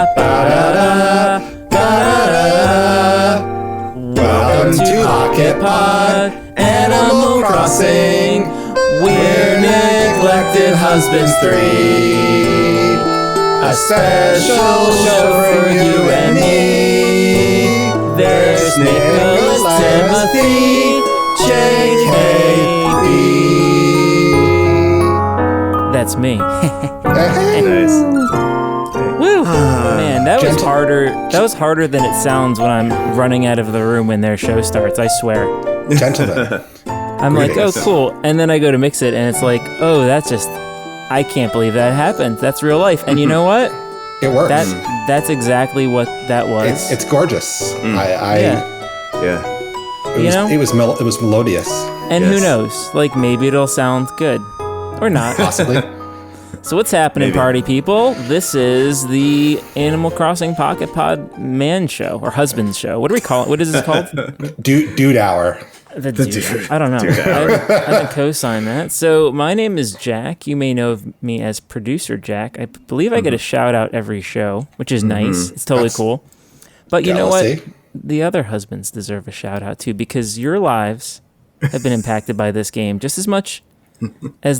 Welcome to Pocket Pod, Animal Crossing. We're neglected husbands 3. A special show for you and me. There's Nicholas, Timothy, JKB. That's me. Nice. Woo! Man, that was harder. That was harder than it sounds when I'm running out of the room when their show starts. I swear. Gentlemen. I'm like, oh, cool. And then I go to mix it, and it's like, oh, that's just, I can't believe that happened. That's real life. And you know what? It works. That's exactly what that was. It's gorgeous. Yeah. It was melodious. And who knows? Like, maybe it'll sound good. Or not. Possibly. So what's happening, party people? This is the Animal Crossing Pocket Pod man show, or husband show. What do we call it? What is this called? Dude hour. The dude. I don't know. I didn't co-sign that. So my name is Jack. You may know of me as Producer Jack. I believe I get a shout out every show, which is nice. It's totally cool. But you know what? The other husbands deserve a shout out too, because your lives have been impacted by this game just as much as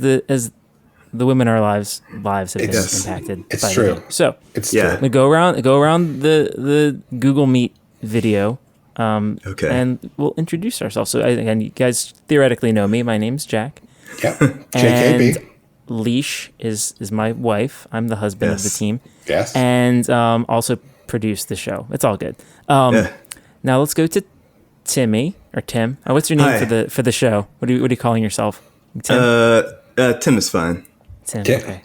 the women in our lives have been impacted. It's by true. The game. So It's true. we go around the Google Meet video. Okay. And we'll introduce ourselves. So again, you guys theoretically know me. My name's Jack. Yep. And JKB. Leash is my wife. I'm the husband of the team. Yes. And also produce the show. It's all good. Now let's go to Timmy or Tim. What's your name for the show? What are you calling yourself? Tim. Tim is fine. Tim. Tim. Okay.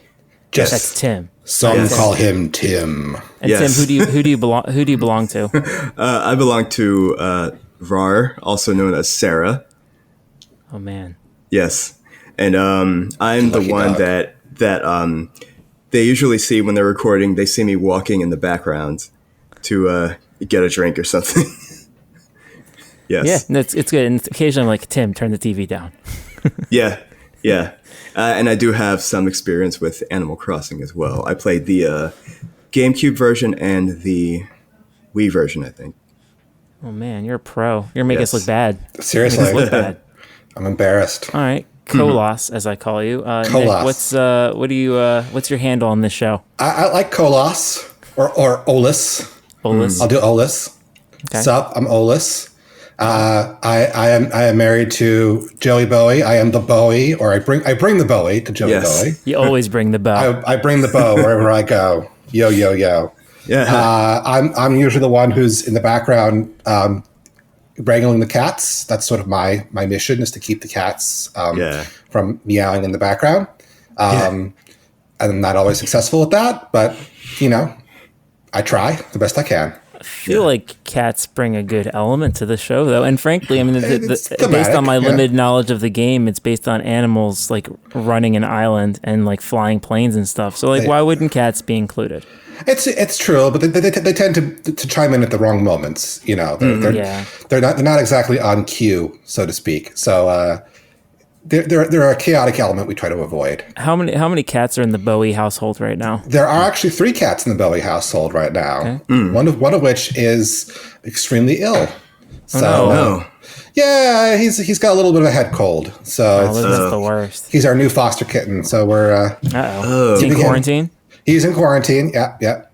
Just That's Tim. some call him Tim. And Yes. Tim, who do you belong to? I belong to Rar, also known as Sarah. Oh man. Yes, and I'm the Lucky one dog. that they usually see when they're recording. They see me walking in the background to get a drink or something. Yes. Yeah, no, it's good. And occasionally I'm like, Tim, turn the TV down. Yeah. And I do have some experience with Animal Crossing as well. I played the GameCube version and the Wii version, I think. Oh man, you're a pro. You're gonna make us look bad. Seriously. Make us look bad. I'm embarrassed. All right, Kolos, as I call you. Nick, Kolos. what's your handle on this show? I like Kolos or Olis. Olis. I'll do Olis. Okay. Sup? I'm Olis. I am married to Joey Bowie. I am the Bowie, or I bring the Bowie to Joey Bowie. You always bring the bow. I bring the bow wherever I go. Yo. Yeah. I'm usually the one who's in the background wrangling the cats. That's sort of my mission, is to keep the cats from meowing in the background. I'm not always successful at that, but I try the best I can. I feel like cats bring a good element to the show, though. And frankly, I mean, It's based thematic, on my limited knowledge of the game, it's based on animals like running an island and like flying planes and stuff. So, like, why wouldn't cats be included? It's true, but they tend to chime in at the wrong moments. They're not exactly on cue, so to speak. So they're a chaotic element we try to avoid. How many cats are in the Bowie household right now? There are actually 3 cats in the Bowie household right now. Okay. One of which is extremely ill. So no. yeah, he's got a little bit of a head cold. So That's the worst. he's our new foster kitten. So we're Is he in quarantine? He's in quarantine. Yeah.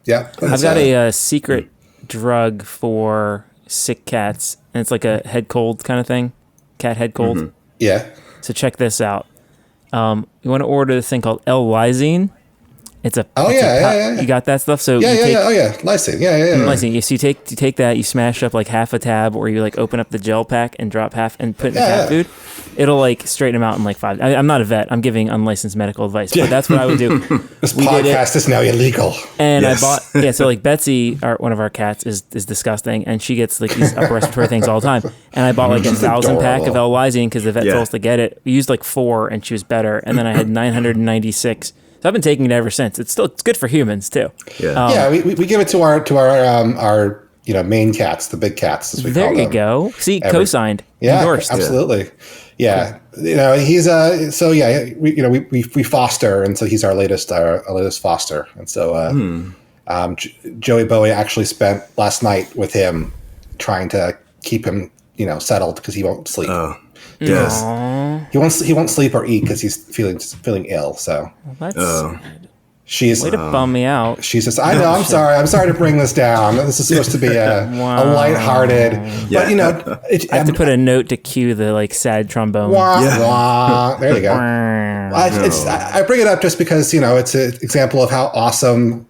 I've got a secret drug for sick cats, and it's like a head cold kind of thing, cat head cold. Yeah. So check this out. You want to order this thing called L-lysine. It's a yeah. You got that stuff? So Yeah. you take Oh yeah. Lysine. Yeah. lysine. So you take that, you smash up like half a tab, or you like open up the gel pack and drop half and put it in cat food. It'll like straighten them out in like 5. I'm not a vet. I'm giving unlicensed medical advice, but that's what I would do. This podcast is now illegal. And I bought so like Betsy, one of our cats, is disgusting, and she gets like these upper respiratory things all the time. And I bought like 1,000 pack of L-lysine because the vet told us to get it. We used like 4, and she was better. And then I had 996. So I've been taking it ever since. It's good for humans too. Yeah. We give it to our main cats, the big cats as we call them. There you go. See, co-signed, endorsed. Absolutely. Yeah, he's we foster, and so he's our latest foster, and so Joey Bowie actually spent last night with him trying to keep him, settled because he won't sleep. Oh, yes. He won't sleep or eat because he's feeling ill. So she's way to bum me out. She's just, I know, I'm sorry. I'm sorry to bring this down. This is supposed to be a lighthearted, but I have to put a note to cue the sad trombone. Wah. There you go. I bring it up just because, it's an example of how awesome,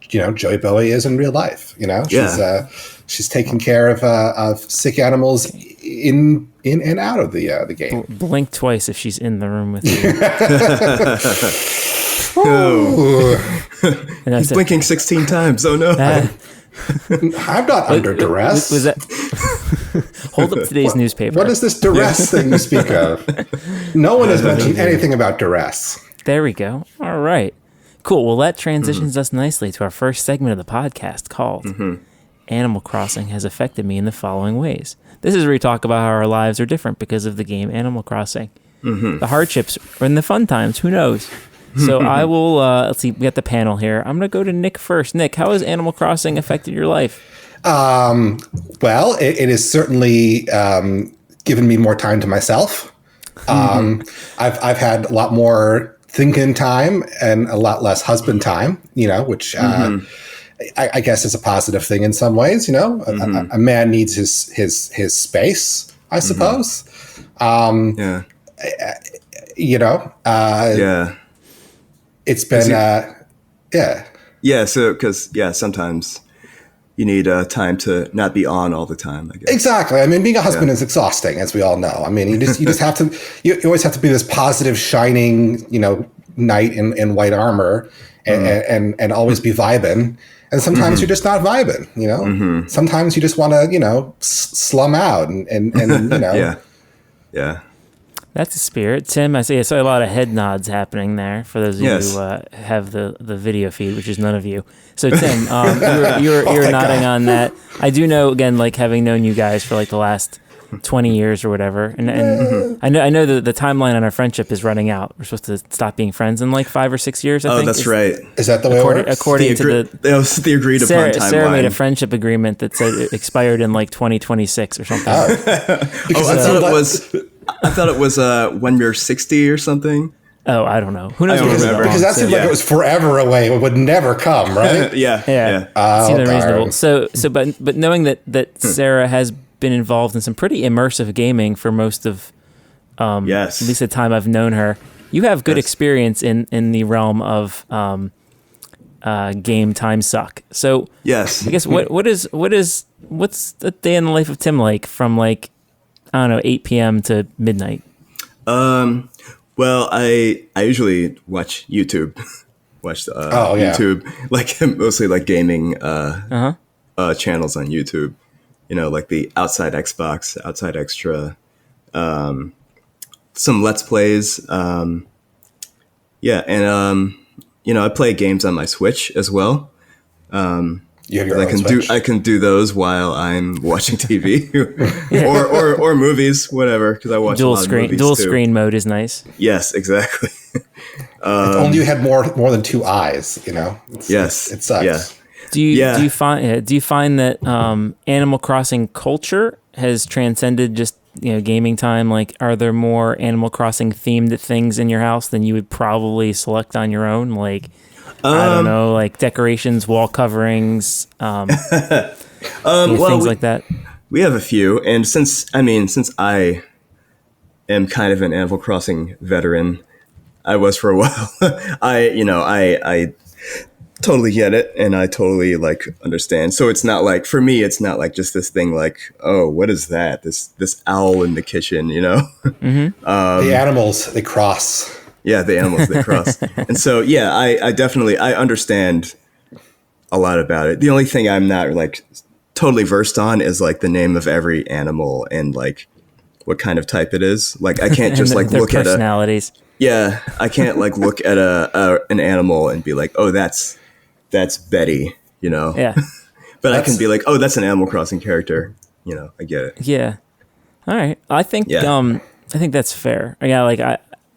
Joey Bowie is in real life. She's taking care of sick animals in and out of the game. Blink twice if she's in the room with you. He's blinking 16 times. Oh no. I'm not under duress. Was that? Hold up today's newspaper. What is this duress thing you speak of? No one has mentioned anything about duress. There we go. All right. Cool. Well, that transitions us nicely to our first segment of the podcast called Animal Crossing Has Affected Me in the Following Ways. This is where we talk about how our lives are different because of the game Animal Crossing. The hardships and the fun times, who knows? So I will, let's see, we got the panel here. I'm going to go to Nick first. Nick, how has Animal Crossing affected your life? Well, it has certainly given me more time to myself. I've had a lot more thinking time and a lot less husband time, which I guess is a positive thing in some ways. A man needs his space, I suppose. It's been so because sometimes you need time to not be on all the time, I guess. Exactly. I mean, being a husband is exhausting, as we all know. I mean, you just have to, you always have to be this positive, shining, knight in white armor and always be vibing. And sometimes you're just not vibing, Sometimes you just want to, slum out and Yeah. That's the spirit. Tim, I saw a lot of head nods happening there for those of you who have the video feed, which is none of you. So Tim, you're nodding on that. I do know, again, having known you guys for the last 20 years or whatever, and I know that the timeline on our friendship is running out. We're supposed to stop being friends in 5 or 6 years. I think. That's right. Is that the way it works? According to the agreed upon timeline. Sarah made a friendship agreement that said it expired in 2026 or something. I thought it was when we're 60 or something. Oh, I don't know. Who knows? Because that seemed like it was forever away. It would never come, right? Yeah. Seemed unreasonable. So, but knowing that Sarah has been involved in some pretty immersive gaming for most of, at least the time I've known her, you have good experience in the realm of game time suck. So, yes, I guess what's the day in the life of Tim from I don't know, 8 p.m. to midnight? Well, I usually watch YouTube. YouTube, mostly gaming channels on YouTube. The Outside Xbox, Outside Extra, some Let's Plays. And I play games on my Switch as well. You have your own Switch? I can do those while I'm watching TV or movies, whatever. Because I watch a lot of movies dual too. Screen mode is nice. Yes, exactly. If only you had more than two eyes. Yes, it sucks. Yeah. Do you find that Animal Crossing culture has transcended just gaming time? Are there more Animal Crossing themed things in your house than you would probably select on your own? I don't know, decorations, wall coverings, things like that. We have a few, and since I am kind of an Animal Crossing veteran, I was for a while. I totally get it, and I totally understand. So it's not for me, it's not just this thing oh, what is that? This owl in the kitchen, The animals, they cross. Yeah, the animals they cross. And so, I definitely, I understand a lot about it. The only thing I'm not totally versed on is the name of every animal and what kind of type it is. I can't just their look at personalities. I can't look at an animal and be oh, that's Betty, Yeah. But I can be oh, that's an Animal Crossing character. I get it. Yeah. All right. I think that's fair. Yeah,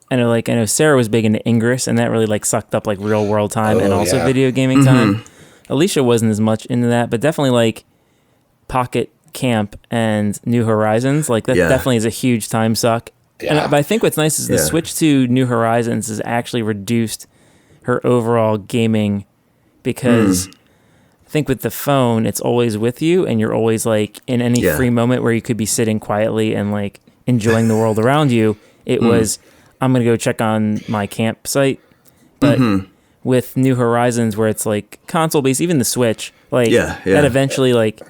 I know Sarah was big into Ingress, and that really sucked up real world time and also video gaming time. Alicia wasn't as much into that, but definitely like Pocket Camp and New Horizons, like that definitely is a huge time suck. But I think what's nice is the switch to New Horizons has actually reduced her overall gaming, because I think with the phone, it's always with you, and you're always like in any free moment where you could be sitting quietly and like enjoying the world around you. It was, I'm going to go check on my campsite. But with New Horizons, where it's like console based, even the Switch, like that eventually, like,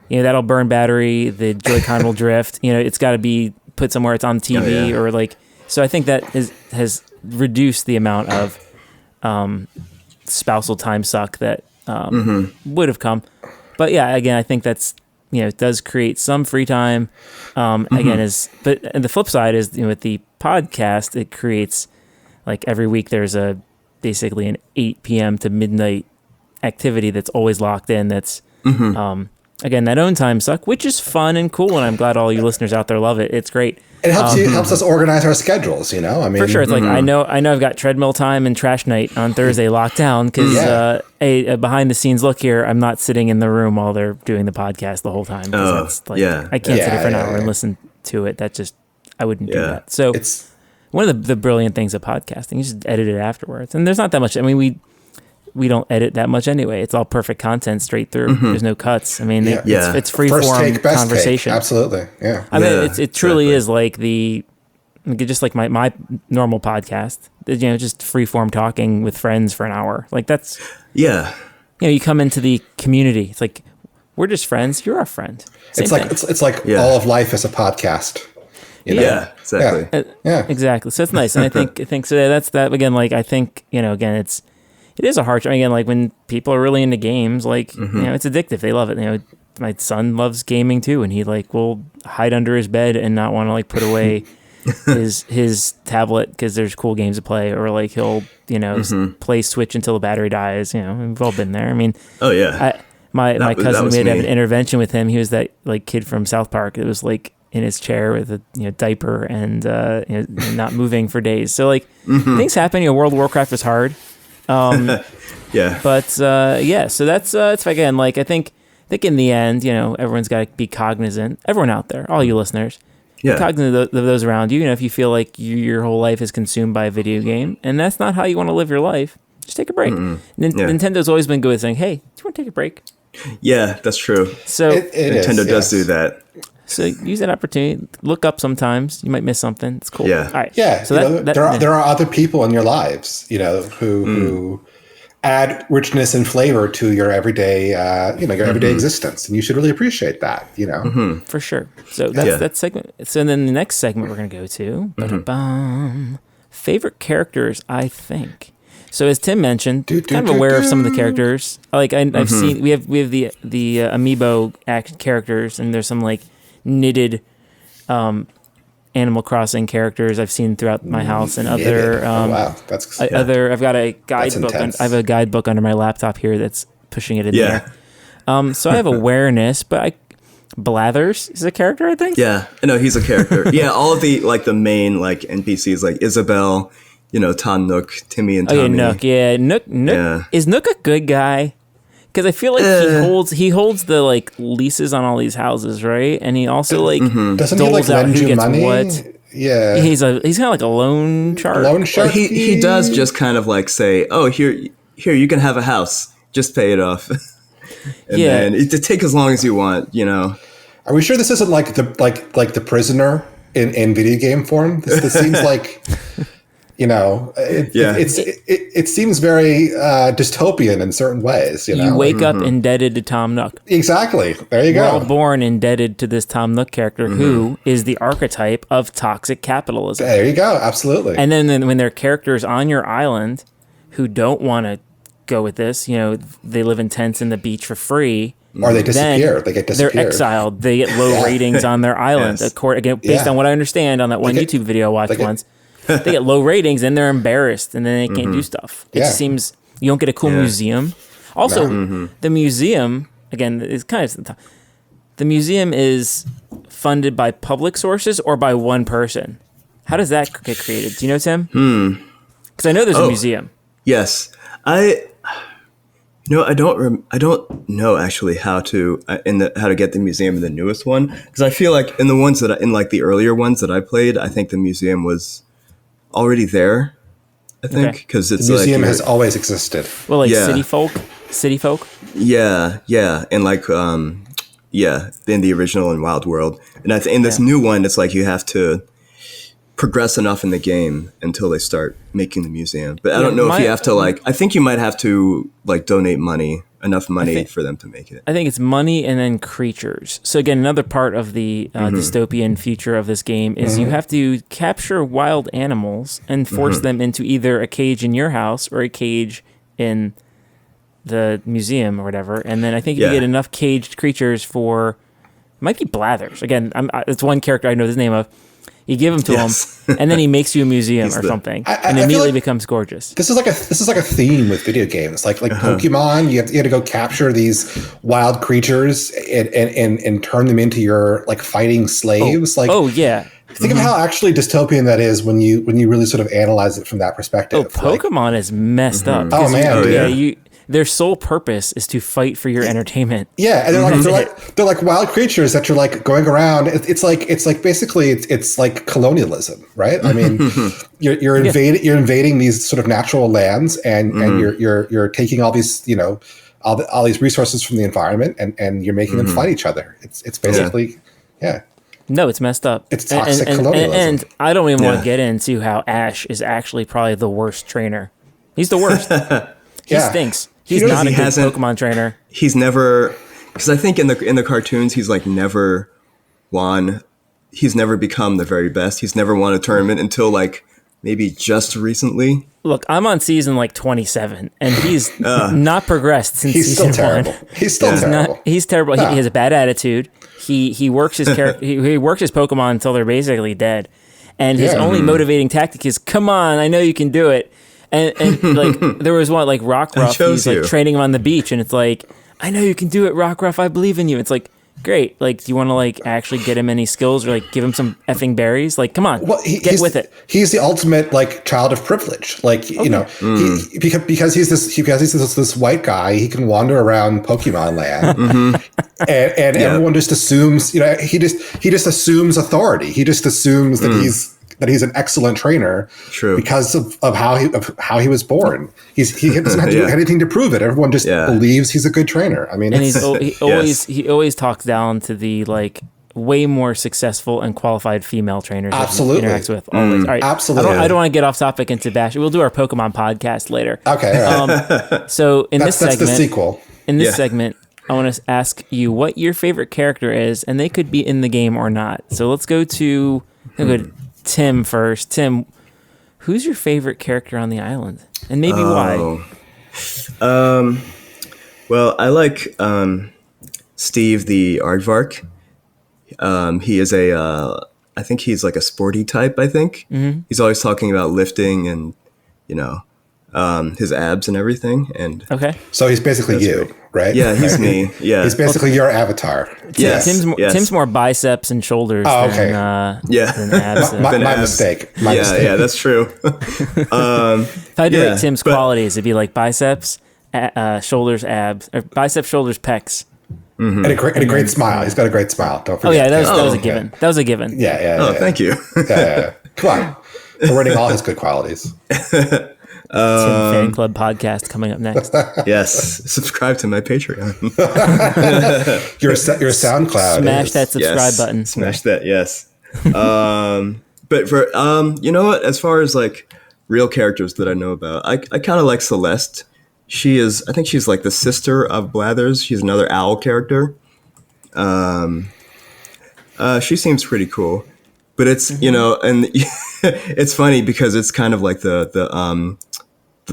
you know, that'll burn battery, the Joy-Con will drift, you know, it's got to be put somewhere, it's on TV or like, so I think that has reduced the amount of spousal time suck that would have come. But yeah, again, I think that's, you know, it does create some free time. Again, but and the flip side is, you know, with the podcast, it creates like every week there's basically an 8 p.m. to midnight activity that's always locked in. That's again, that own time suck, which is fun and cool, and I'm glad all you listeners out there love it. It's great. It helps us organize our schedules, you know? I mean, for sure. It's like, I know I've got treadmill time and trash night on Thursday locked down, because a behind the scenes look here, I'm not sitting in the room while they're doing the podcast the whole time. That's like, I can't sit here for an hour and listen to it. That just, I wouldn't do that. So it's one of the brilliant things of podcasting. You just edit it afterwards. And there's not that much. I mean, we don't edit that much anyway. It's all perfect content straight through. There's no cuts. I mean, it's free form conversation. Take. Absolutely. Yeah. I mean, it truly is like just like my normal podcast, you know, just free form talking with friends for an hour. Like that's, you know, you come into the community. It's like, we're just friends. You're our friend. Same thing. It's like all of life is a podcast. You know? Yeah, exactly. Exactly. So it's nice. And I think so. That's that again. Like, I think, you know, again, it is a hard, again, like when people are really into games, like, you know, it's addictive. They love it. You know, my son loves gaming too. And he like will hide under his bed and not want to like put away his tablet because there's cool games to play, or like he'll, you know, play Switch until the battery dies. You know, we've all been there. I mean, my cousin, we had to have an intervention with him. He was that like kid from South Park. It was like in his chair with a, you know, diaper and you know, not moving for days. So like things happen. You know, World of Warcraft was hard. But so that's it's again, like I think in the end, you know, everyone's got to be cognizant. Everyone out there, all you listeners, be cognizant of those around you. You know, if you feel like your whole life is consumed by a video game, and that's not how you want to live your life, just take a break. Nintendo's always been good with saying, "Hey, do you want to take a break?" Yeah, that's true. So Nintendo does do that. So use that opportunity. Look up sometimes. You might miss something. It's cool. Yeah. All right. Yeah. So there are other people in your lives, you know, who add richness and flavor to your everyday, your everyday existence, and you should really appreciate that, you know. For sure. So that's that segment. So then the next segment we're going to go to, favorite characters, I think. So as Tim mentioned, kind of aware of some of the characters. Like I've seen, we have the amiibo action characters, and there's some like knitted Animal Crossing characters I've seen throughout my house, and other that's other. I've got a guidebook. I have a guidebook under my laptop here that's pushing it in there. So I have awareness, but Blathers is a character, I think. Yeah, no, he's a character. All of the like the main like NPCs, like Isabelle, you know, Tom Nook, Timmy and Tommy. Oh yeah, Nook. Yeah, Nook. Is Nook a good guy? Because I feel like he holds the like leases on all these houses, right? And he also like doesn't he like lend you money? What. Yeah, he's kind of like a loan shark. Loan shark. He does just kind of like say, "Oh, here, you can have a house. Just pay it off." And then it take as long as you want. You know. Are we sure this isn't like the prisoner in video game form? This seems like. You know, it seems very dystopian in certain ways. You know, you wake up indebted to Tom Nook. Exactly. There you go. We're all born indebted to this Tom Nook character, who is the archetype of toxic capitalism. There you go. Absolutely. And then when there are characters on your island who don't want to go with this, you know, they live in tents in the beach for free. Or they disappear. They get disappeared. They're exiled. They get low ratings on their island. Again, based on what I understand on that one YouTube video I watched once. They get low ratings and they're embarrassed and then they can't do stuff. It just seems you don't get a cool museum. Also, the museum, again, is kind of the museum is funded by public sources or by one person. How does that get created? Do you know, Tim? Because I know there's a museum. Yes, I don't know actually how to how to get the museum in the newest one, because I feel like in the ones in like the earlier ones that I played, I think the museum was already there. I think because it's the museum has always existed. Well, like city folk. Yeah, and like in the original and Wild World, and in this new one, it's like you have to progress enough in the game until they start making the museum. But I don't know if you have to I think you might have to like donate enough money for them to make it. I think it's money and then creatures. So again, another part of the dystopian future of this game is you have to capture wild animals and force them into either a cage in your house or a cage in the museum or whatever. And then I think if you get enough caged creatures it might be Blathers. Again, it's one character I know the name of. You give them to him, and then he makes you a museum or something, and immediately becomes gorgeous. This is like a theme with video games, like Pokemon. You have to go capture these wild creatures and turn them into your like fighting slaves. Think of how actually dystopian that is when you really sort of analyze it from that perspective. Pokemon is messed up. Oh man, their sole purpose is to fight for your entertainment. Yeah, and they're like wild creatures that you're like going around. It's like basically it's like colonialism, right? I mean, you're invading these sort of natural lands, and you're taking all these all these resources from the environment, and you're making them fight each other. It's basically No, it's messed up. It's toxic colonialism. And I don't even want to get into how Ash is actually probably the worst trainer. He's the worst. He stinks. He's not a good Pokemon trainer. He's never, because I think in the cartoons he's like never won. He's never become the very best. He's never won a tournament until like maybe just recently. Look, I'm on season like 27, and he's not progressed since season 1. He's still terrible. He's terrible. No. He has a bad attitude. He works his he works his Pokemon until they're basically dead, and his only motivating tactic is, "Come on, I know you can do it." And like there was one like Rockruff, he's like training him on the beach, and it's like, "I know you can do it, Rockruff. I believe in you." It's like, great. Like, do you want to like actually get him any skills or like give him some effing berries? Like, come on, get with it. He's the ultimate like child of privilege. Like, because he's this white guy, he can wander around Pokemon Land, and everyone just assumes, he just assumes authority. He just assumes that he's an excellent trainer, because of how he was born. He doesn't have to do anything to prove it. Everyone just believes he's a good trainer. I mean, and he always talks down to the like way more successul and qualified female trainers absolutely that he interacts with. Always. All right, absolutely. I don't want to get off topic into bash. We'll do our Pokemon podcast later. Okay. All right. So that's the sequel. In this segment, I want to ask you what your favorite character is, and they could be in the game or not. So let's go to Tim first. Tim, who's your favorite character on the island, and maybe why? Well, I like Steve the Aardvark. He is I think he's like a sporty type. I think he's always talking about lifting and his abs and everything. And so he's basically you, right? Yeah, he's me. Yeah, he's basically your avatar. Yes. Tim's more biceps and shoulders than abs. My mistake. Yeah, that's true. If I had to rate Tim's qualities, it'd be like biceps, shoulders, abs, or biceps, shoulders, pecs. And a great smile. He's got a great smile. Don't forget. Oh yeah, that was a given. That was a given. Yeah. Thank you. Come on, we're rating all his good qualities. Tim Fan Club podcast coming up next. Yes, subscribe to my Patreon. your SoundCloud. Smash that subscribe button. Smash that. Yes. But for you know what? As far as like real characters that I know about, I kind of like Celeste. I think she's like the sister of Blathers. She's another owl character. She seems pretty cool, but it's and it's funny because it's kind of like the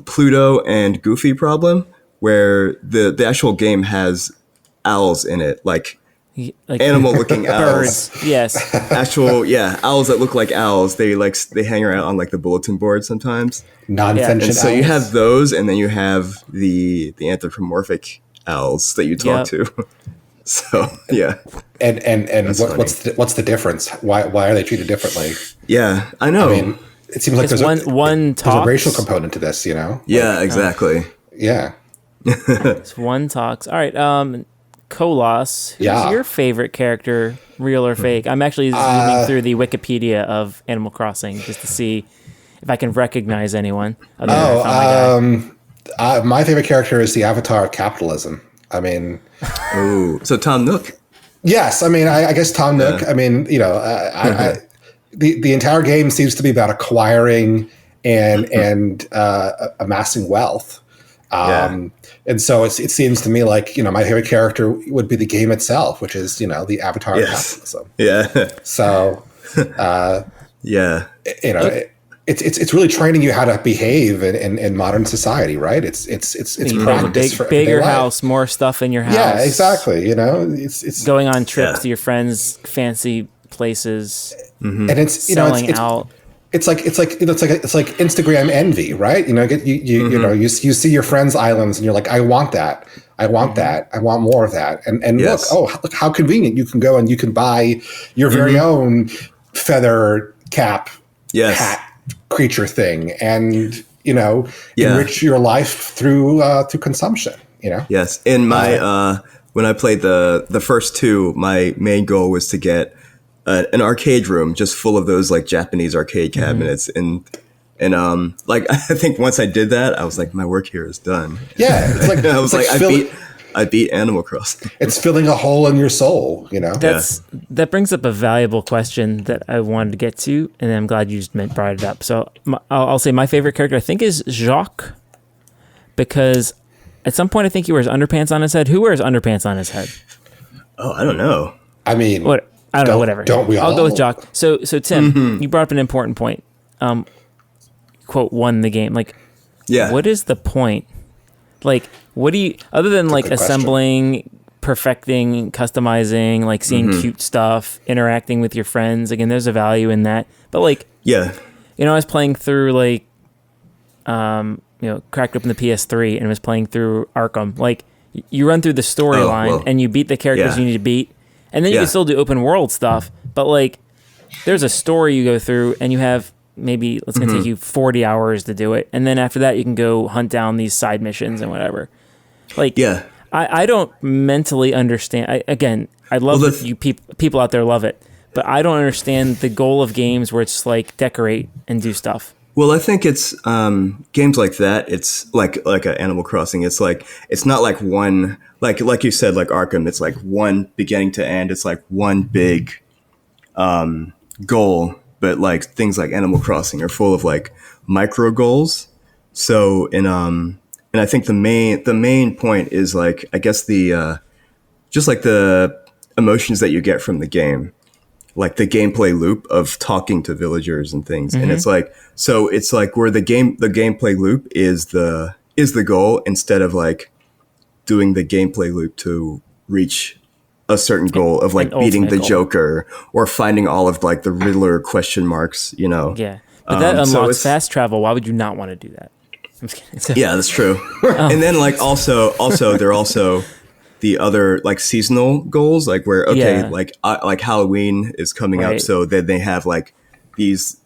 Pluto and Goofy problem, where the actual game has owls in it, like animal-looking owls. Birds, yes. Actual, owls that look like owls. They hang around on like the bulletin board sometimes. Non-sentient owls. So you have those, and then you have the anthropomorphic owls that you talk to. So And what's the difference? Why are they treated differently? Yeah, I know. I mean, it seems like there's a racial component to this, Yeah, exactly. Yeah. It's one talks. All right. Kolos, who's your favorite character, real or fake? I'm actually zooming through the Wikipedia of Animal Crossing just to see if I can recognize anyone. My favorite character is the avatar of capitalism. I mean, so Tom Nook. Yes, I mean, I guess Tom Nook. I mean, the entire game seems to be about acquiring and amassing wealth. And so it seems to me like, my favorite character would be the game itself, which is, the avatar of capitalism. Yeah. So, it's really training you how to behave in modern society, right? It's practice for bigger house, more stuff in your house. Yeah, exactly. It's going on trips to your friends' fancy places, and it's selling out. It's like Instagram envy, right? You see your friends' islands and you're like, I want that. I want that. I want more of that. And look how convenient. You can go and you can buy your very own feather cap hat creature thing and enrich your life through consumption. Yes. In my when I played the first two, my main goal was to get an arcade room just full of those like Japanese arcade cabinets, and like I think once I did that, I was like, my work here is done. Yeah, it's like I was like I beat Animal Crossing. It's filling a hole in your soul, That brings up a valuable question that I wanted to get to, and I'm glad you just brought it up. So I'll say my favorite character I think is Jacques, because at some point I think he wears underpants on his head. Who wears underpants on his head? Oh, I don't know. I mean, I don't know, whatever. Don't we all? I'll go with Jock. So Tim, you brought up an important point. Quote, won the game. Like, what is the point? Like, what do you, other than like assembling, perfecting, customizing, like seeing cute stuff, interacting with your friends, again, there's a value in that. But like, I was playing through like, cracked open the PS3 and was playing through Arkham. Like, you run through the storyline and you beat the characters you need to beat. And then you can still do open world stuff, but like there's a story you go through and you have maybe, it's going to take you 40 hours to do it. And then after that, you can go hunt down these side missions and whatever. Like, I don't mentally understand. I love that you people out there love it, but I don't understand the goal of games where it's like decorate and do stuff. Well, I think it's games like that. It's like a Animal Crossing. It's like, it's not like one, like you said, like Arkham. It's like one beginning to end. It's like one big goal. But like things like Animal Crossing are full of like micro goals. So and I think the main point is like, I guess just like the emotions that you get from the game. Like the gameplay loop of talking to villagers and things. And it's like, so it's like where the gameplay loop is the goal, instead of like doing the gameplay loop to reach a certain goal of like beating the Joker or finding all of like the Riddler question marks, Yeah. But that unlocks fast travel. Why would you not want to do that? I'm just kidding. Yeah, that's true. And then like also they're also the other like seasonal goals, like where like Halloween is coming up, so then they have like these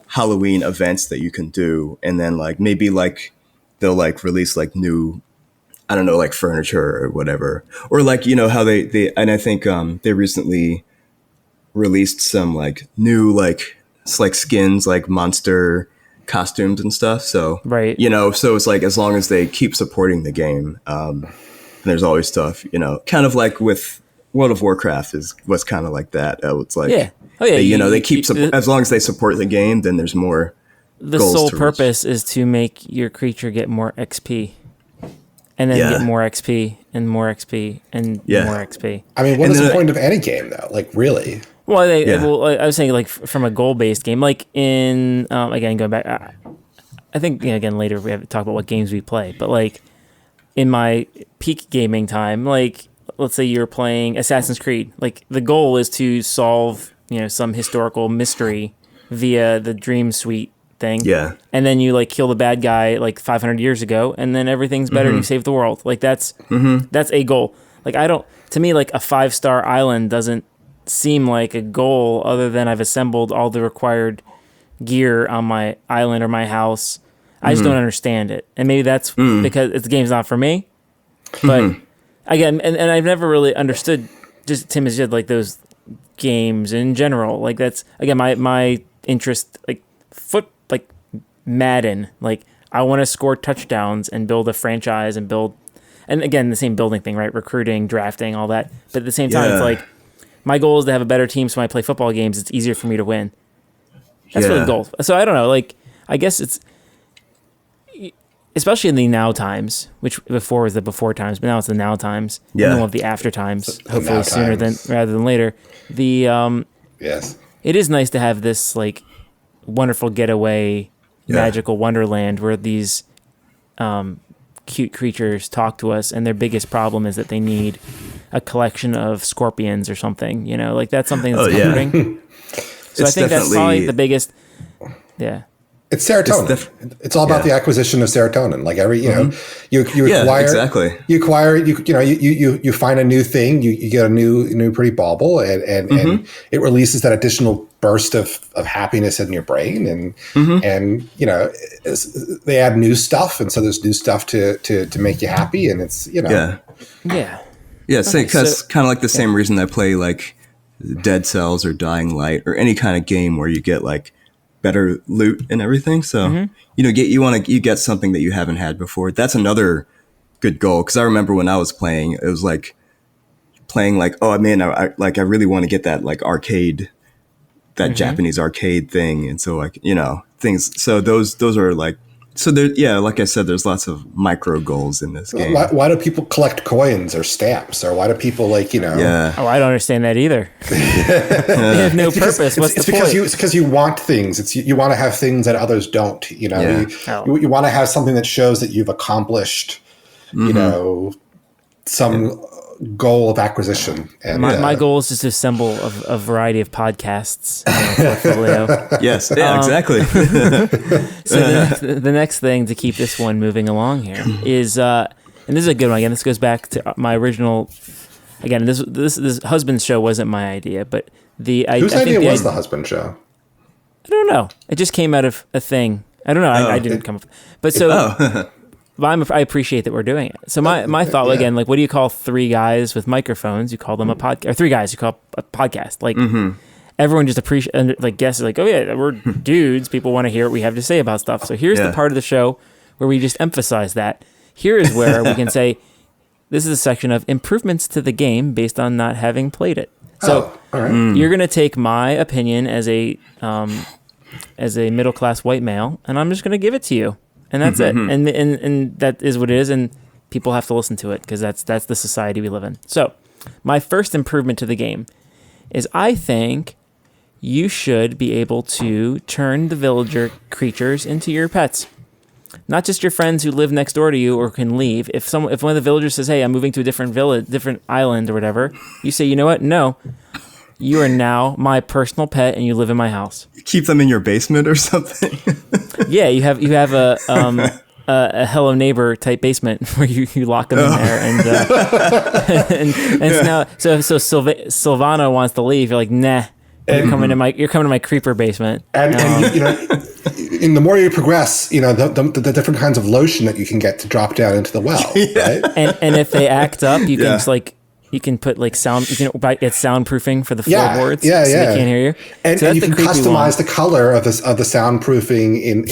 Halloween events that you can do, and then like maybe like they'll like release like new, I don't know, like furniture or whatever, or like how they and I think they recently released some like new like skins, like monster costumes and stuff. So so it's like as long as they keep supporting the game. And there's always stuff, kind of like with World of Warcraft was kind of like that. It's like, they keep as long as they support the game, then there's more. The sole purpose is to make your creature get more XP, and then get more XP and more XP and more XP. I mean, what is the point of any game though? Like, really? Well, I was saying like from a goal-based game, like in again going back, I think again later we have to talk about what games we play, but like. In my peak gaming time, like let's say you're playing Assassin's Creed, like the goal is to solve, some historical mystery via the Dream Suite thing. Yeah. And then you like kill the bad guy like 500 years ago, and then everything's better and you save the world. Like that's a goal. Like to me, like a 5-star island doesn't seem like a goal other than I've assembled all the required gear on my island or my house. I just don't understand it. And maybe that's because the game's not for me. But again, and I've never really understood just Tim as you said, like those games in general. Like that's again my interest, like like Madden. Like I want to score touchdowns and build a franchise and again the same building thing, right? Recruiting, drafting, all that. But at the same time, it's like my goal is to have a better team, so when I play football games, it's easier for me to win. That's really the goal. So I don't know. Like I guess it's. Especially in the now times, which before was the before times, but now it's the now times. Yeah, we'll have the after times, hopefully sooner rather than later. Yes, it is nice to have this like wonderful getaway, magical wonderland where these cute creatures talk to us, and their biggest problem is that they need a collection of scorpions or something. You know, like that's something that's comforting. So I think that's probably the biggest. Yeah. It's serotonin. It's all about the acquisition of serotonin. Like you acquire, you find a new thing, you get a new pretty bauble, and it releases that additional burst of happiness in your brain, and they add new stuff, and so there's new stuff to make you happy, and it's yeah. So kind of like the same reason I play like Dead Cells or Dying Light or any kind of game where you get like better loot and everything. So, you get something that you haven't had before. That's another good goal. Cause I remember when I was playing, it was like playing like, oh man, I really want to get that like arcade, that Japanese arcade thing. And so like, things. So those are like, so there, like I said, there's lots of micro goals in this game. Why do people collect coins or stamps, or why do people Yeah. Oh, I don't understand that either. They have no purpose. What's the point? It's because you want things. You want to have things that others don't. You want to have something that shows that you've accomplished. Some goal of acquisition. And, my goal is just to assemble a variety of podcasts in my portfolio. Yes, exactly. So the next thing to keep this one moving along here is, and this is a good one. Again, this goes back to my original. Again, this husband show wasn't my idea, but whose idea was the husband show? I don't know. It just came out of a thing. I don't know. I didn't come up. But so. But I appreciate that we're doing it. So my thought again, like, what do you call three guys with microphones? You call them a podcast, or three guys you call a podcast. Like everyone just appreciate, like guesses, like, oh yeah, we're dudes. People want to hear what we have to say about stuff. So here's the part of the show where we just emphasize that. Here is where we can say this is a section of improvements to the game based on not having played it. So you're gonna take my opinion as a middle class white male, and I'm just gonna give it to you. And that's it. And that is what it is. And people have to listen to it because that's the society we live in. So my first improvement to the game is I think you should be able to turn the villager creatures into your pets. Not just your friends who live next door to you or can leave. If one of the villagers says, hey, I'm moving to a different village, different island or whatever, you say, you know what? No. You are now my personal pet, and you live in my house. Keep them in your basement or something. Yeah, you have a Hello Neighbor type basement where you lock them in there, and it's now so Silvana wants to leave. You're like, nah. You're coming to my creeper basement. And in the more you progress, the different kinds of lotion that you can get to drop down into the well, right? And if they act up, you can just like. You can put like sound. You can get soundproofing for the floorboards, so they can't hear you. And you can customize the color of the soundproofing in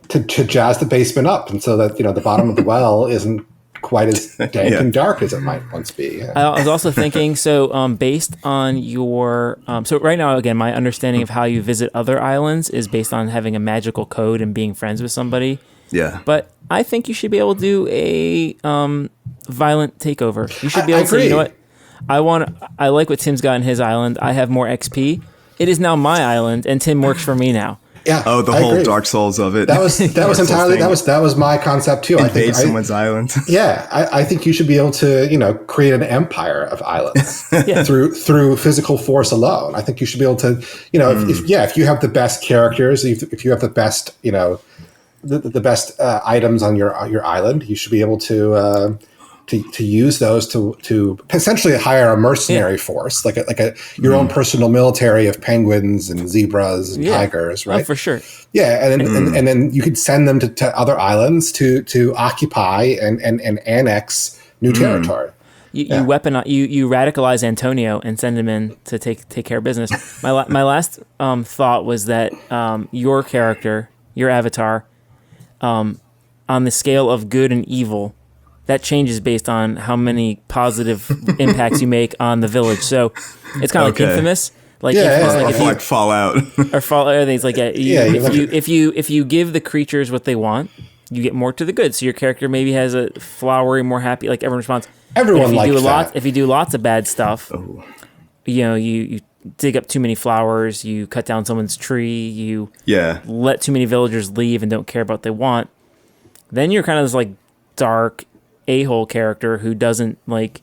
to jazz the basement up, and so that the bottom of the well isn't quite as dank and dark as it might once be. Yeah. I was also thinking, so based on your so right now, again, my understanding of how you visit other islands is based on having a magical code and being friends with somebody. Yeah, but I think you should be able to do a violent takeover. You should be able to say, you know what? I like what Tim's got in his island. I have more XP. It is now my island, and Tim works for me now. Yeah. Oh, the whole Dark Souls of it. That was entirely that was my concept too. Invade someone's island. Yeah, I think you should be able to create an empire of islands through physical force alone. I think you should be able to if you have the best characters, if you have the best the best items on your island, you should be able to use those to essentially hire a mercenary force, like your own personal military of penguins and zebras and tigers, right? Oh, for sure. Yeah, and then you could send them to other islands to occupy and annex new territory. You radicalize Antonio and send him in to take care of business. My last thought was that your character, your avatar, on the scale of good and evil, that changes based on how many positive impacts you make on the village. So it's kind of like Infamous. Like, like Fallout. Or Fallout. Things like if you give the creatures what they want, you get more to the good. So your character maybe has a flowery, more happy. Like everyone responds. Everyone likes that. If you do lots of bad stuff, you dig up too many flowers, you cut down someone's tree, you let too many villagers leave and don't care about what they want, then you're kind of this like dark a-hole character who doesn't like.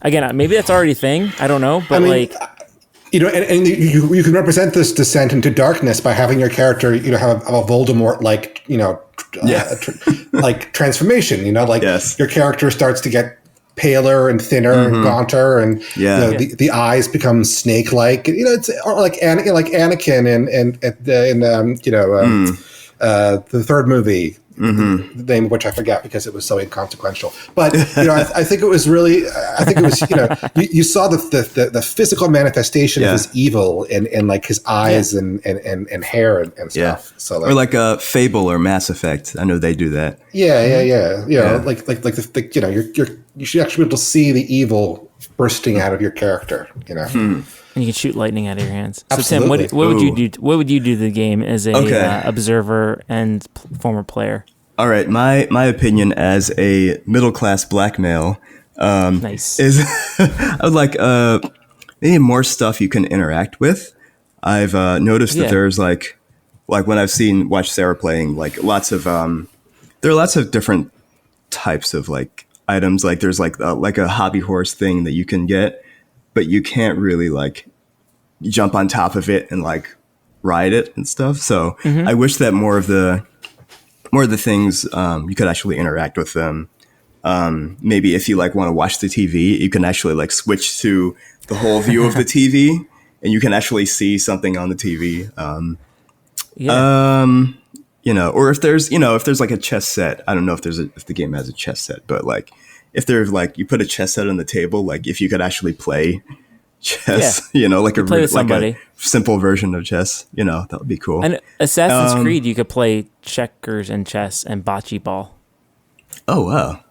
Again, maybe that's already a thing. I don't know, but and you can represent this descent into darkness by having your character, have a Voldemort like transformation. Your character starts to get paler and thinner and gaunter, and the eyes become snake-like. It's like Anakin in the third movie. The name of which I forget because it was so inconsequential. But I think it was really. I think it was. You saw the physical manifestation of his evil in like his eyes and hair and stuff. Yeah. So or like a Fable or Mass Effect. I know they do that. Yeah. You should actually be able to see the evil bursting out of your character. And you can shoot lightning out of your hands. So Absolutely. Tim, what would you do? What would you do to the game as a observer and former player? All right, my opinion as a middle class black male is I would like maybe more stuff you can interact with. I've noticed that there's like when I've watched Sarah playing, like lots of there are lots of different types of like items. Like there's like a hobby horse thing that you can get, but you can't really like jump on top of it and like ride it and stuff. So I wish that more of the things you could actually interact with them. Maybe if you like want to watch the TV, you can actually like switch to the whole view of the TV, and you can actually see something on the TV. Or if there's like a chess set. I don't know if the game has a chess set, but like if there's like you put a chess set on the table, like if you could actually play chess, like a simple version of chess, that would be cool. And Assassin's Creed, you could play checkers and chess and bocce ball. Oh wow!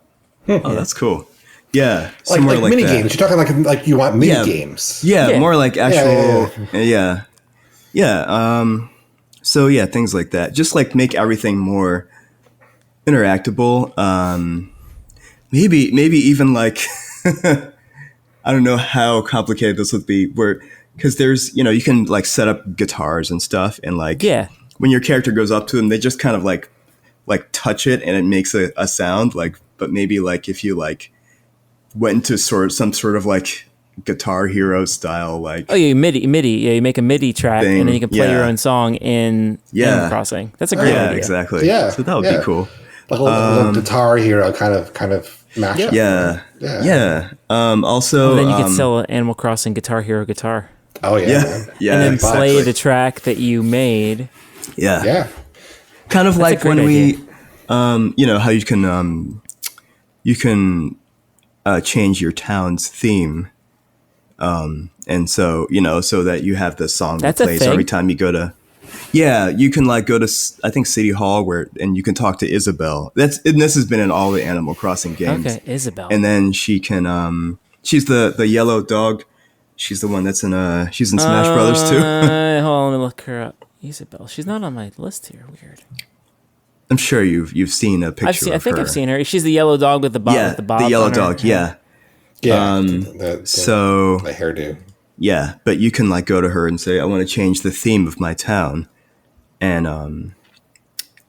That's cool. Yeah, like mini games. You're talking like you want mini games. Yeah, more like actual. So yeah, things like that. Just like make everything more interactable. Maybe even like. I don't know how complicated this would be, because there's, you can like set up guitars and stuff, and like when your character goes up to them, they just kind of like touch it and it makes a sound, like, but maybe like if you like went into some sort of like Guitar Hero style, like MIDI, you make a MIDI track thing, and then you can play your own song in Animal Crossing. That's a great idea. Exactly. Yeah, so that would be cool. The whole Guitar Hero kind of mashup. Yeah. Also, then you could sell an Animal Crossing Guitar Hero guitar. Oh yeah. And then play the track that you made. Yeah. Kind of like when we, how you can change your town's theme, and so so that you have the song that plays every time you go to. Yeah, you can like go to I think City Hall and you can talk to Isabelle. This has been in all the Animal Crossing games. Okay, Isabelle. And then she can she's the yellow dog. She's the one that's she's in Smash Brothers too. Hold on, let me look her up. Isabelle. She's not on my list here. Weird. I'm sure you've seen a picture of her. I think I've seen her. She's the yellow dog with the bob. Yeah, the yellow dog. Yeah. Yeah. The hairdo. Yeah, but you can like go to her and say, I want to change the theme of my town. And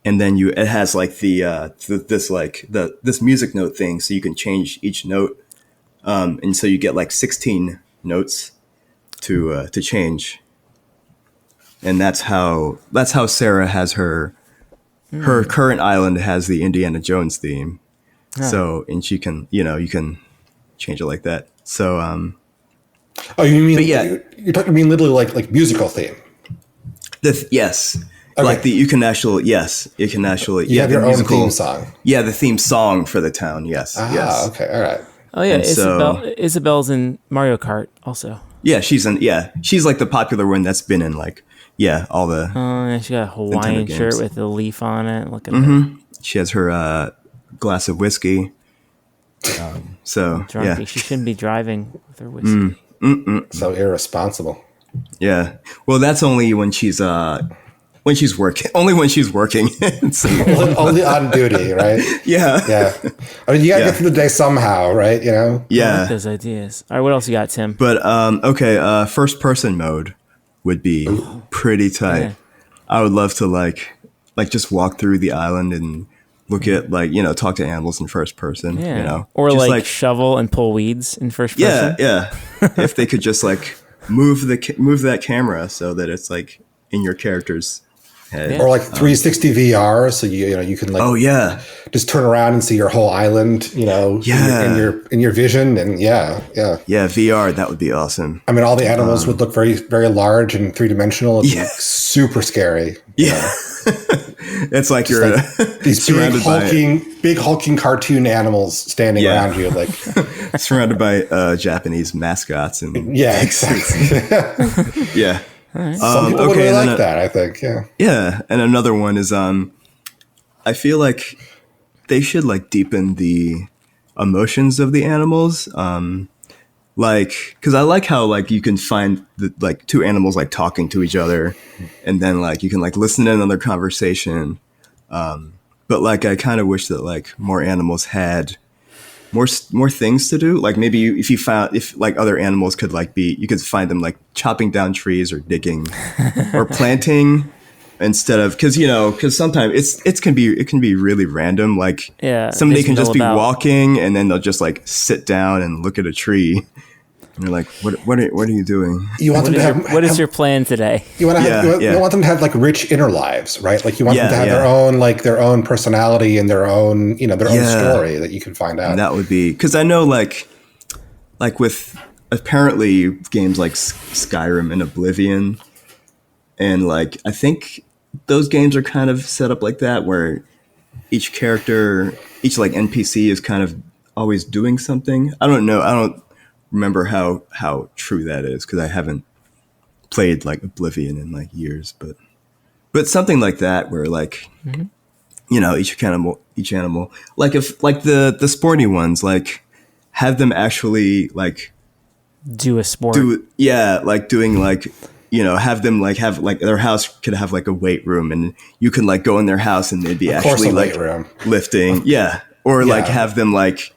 then it has like this music note thing, so you can change each note. And so you get like 16 notes to change. And that's how Sarah has her current island has the Indiana Jones theme. So, and you can change it like that. So, you mean, you're talking, literally like musical theme? Yes. Like you can actually you have your own theme song. Yeah, the theme song for the town. Yes. Yes. Okay. All right. Oh yeah, Isabel's in Mario Kart also. Yeah, she's like the popular one that's been in like all the. Oh, yeah, she got a Hawaiian shirt with a leaf on it. Look at her. She has her glass of whiskey. So Drunky. yeah, she shouldn't be driving with her whiskey. So irresponsible. Yeah. Well, that's only when she's working. Only when she's working. Only on duty, right? Yeah. Yeah. I mean, you gotta get through the day somehow, right? You know? Yeah. I like those ideas. All right, what else you got, Tim? But okay, first person mode would be pretty tight. Yeah. I would love to like just walk through the island and look at talk to animals in first person. Yeah. Or just like shovel and pull weeds in first person. Yeah. If they could just like move that camera so that it's like in your character's head. Yeah. Or like 360 VR, so you can like just turn around and see your whole island, in your vision, and yeah, VR, that would be awesome. I mean, all the animals would look very, very large and three-dimensional. It'd be super scary. Yeah. It's like you're these big hulking cartoon animals standing around you, like surrounded by Japanese mascots and exactly. Yeah. Right. Some people would really like that, I think. Yeah. Yeah, and another one is I feel like they should like deepen the emotions of the animals. Like, because I like how like you can find like two animals like talking to each other, and then like you can like listen in on their conversation. But like I kind of wish that like more animals had more things to do. Like maybe if like other animals could like you could find them like chopping down trees or digging or planting instead of because sometimes it can be really random. Like somebody can just be walking and then they'll just like sit down and look at a tree. And you're like, what are you doing? You want them to have what is your plan today? You want them to have like rich inner lives, right? Like you want them to have their own personality and their own own story that you can find out. And that would be because I know like with apparently games like Skyrim and Oblivion, and like I think those games are kind of set up like that where each like NPC is kind of always doing something. I don't know. I don't remember how true that is because I haven't played like Oblivion in like years, but something like that where like each animal like if like the sporty ones like have them actually like do a sport like doing like have them like have like their house could have like a weight room and you can like go in their house and they'd be actually like lifting or like have them like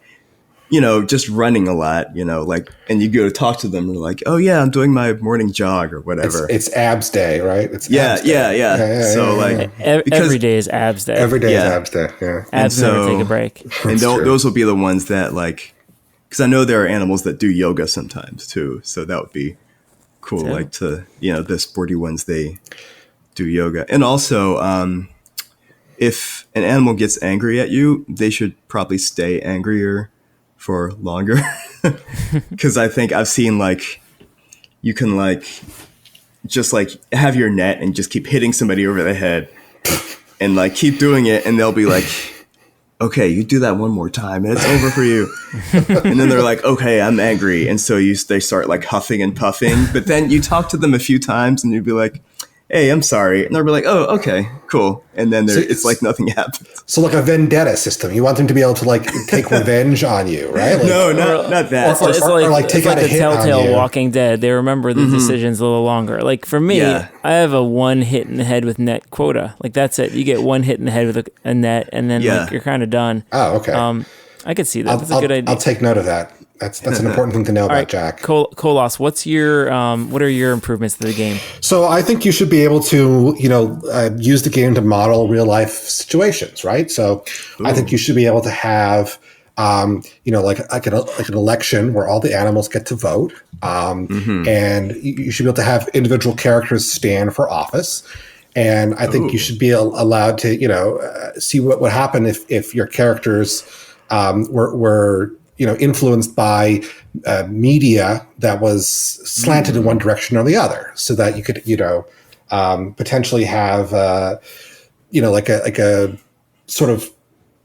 just running a lot, like, and you go to talk to them and they're like, oh yeah, I'm doing my morning jog or whatever. It's abs day, right? It's abs day. So like every day is abs day. Every day is abs day. Yeah. Abs never take a break. And those will be the ones that like, because I know there are animals that do yoga sometimes too. So that would be cool. Yeah. Like to, the sporty ones, they do yoga. And also, if an animal gets angry at you, they should probably stay angrier for longer because I think I've seen like you can like just like have your net and just keep hitting somebody over the head and like keep doing it and they'll be like, okay, you do that one more time and it's over for you. And then they're like, okay, I'm angry, and so they start like huffing and puffing, but then you talk to them a few times and you'd be like, hey, I'm sorry. And they'll be like, oh, okay, cool. And then it's like nothing happens. So like a vendetta system. You want them to be able to like take revenge on you, right? Like, no, not that. Or like take out a hit Telltale on you. Walking Dead. They remember the decisions a little longer. Like for me, I have a one hit in the head with net quota. Like that's it. You get one hit in the head with a net and then like you're kind of done. Oh, okay. I could see that. That's a good idea. I'll take note of that. That's an important thing to know about, right, Jack. Kolos, what are your improvements to the game? So I think you should be able to, use the game to model real life situations, right? So I think you should be able to have, like an election where all the animals get to vote, and you should be able to have individual characters stand for office. And I think you should be allowed to, see what would happen if your characters were influenced by media that was slanted in one direction or the other, so that you could, potentially have like a sort of